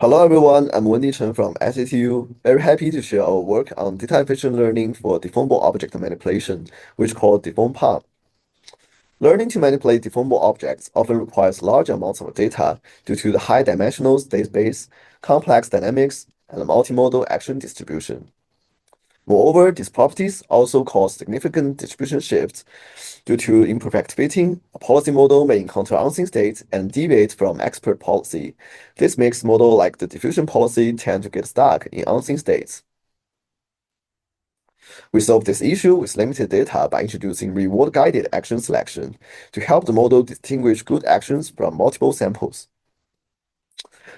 Hello everyone, I'm Wendy Chen from SATU. Very happy to share our work on data efficient learning for deformable object manipulation, which is called DeformPAM. Learning to manipulate deformable objects often requires large amounts of data due to the high dimensional database, complex dynamics, and multimodal action distribution. Moreover, these properties also cause significant distribution shifts due to imperfect fitting. A policy model may encounter unseen states and deviate from expert policy. This makes models like the diffusion policy tend to get stuck in unseen states. We solve this issue with limited data by introducing reward-guided action selection to help the model distinguish good actions from multiple samples.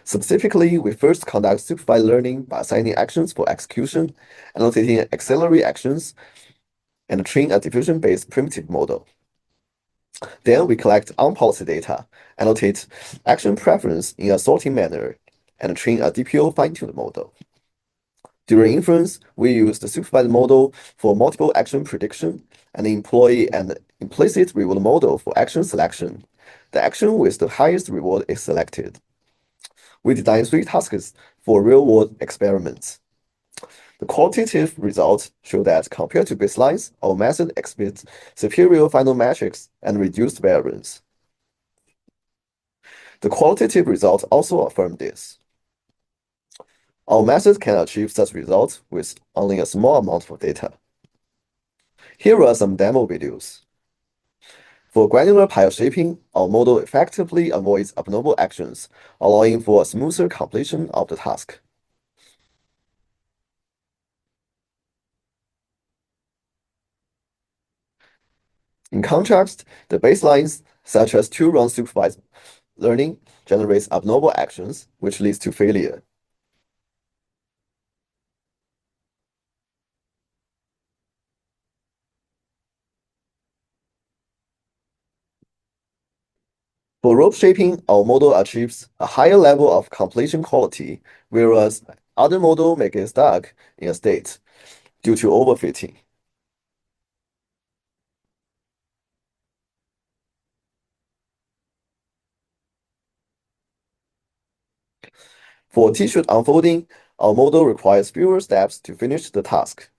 Specifically, we first conduct supervised learning by assigning actions for execution, annotating auxiliary actions, and train a diffusion-based primitive model. Then we collect on-policy data, annotate action preference in a sorting manner, and train a DPO fine-tuned model. During inference, we use the supervised model for multiple action prediction and employ an implicit reward model for action selection. The action with the highest reward is selected. We design 3 tasks for real-world experiments. The qualitative results show that compared to baselines, our method exhibits superior final metrics and reduced variance. The qualitative results also affirm this. Our method can achieve such results with only a small amount of data. Here are some demo videos. For granular pile shaping, our model effectively avoids abnormal actions, allowing for a smoother completion of the task. In contrast, the baselines, such as two-round supervised learning, generates abnormal actions, which leads to failure. For rope shaping, our model achieves a higher level of completion quality, whereas other models may get stuck in a state due to overfitting. For t-shirt unfolding, our model requires fewer steps to finish the task.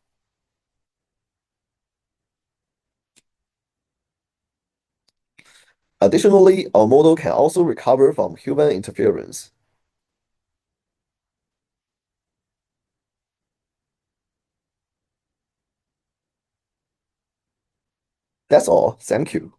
Additionally, our model can also recover from human interference. That's all. Thank you.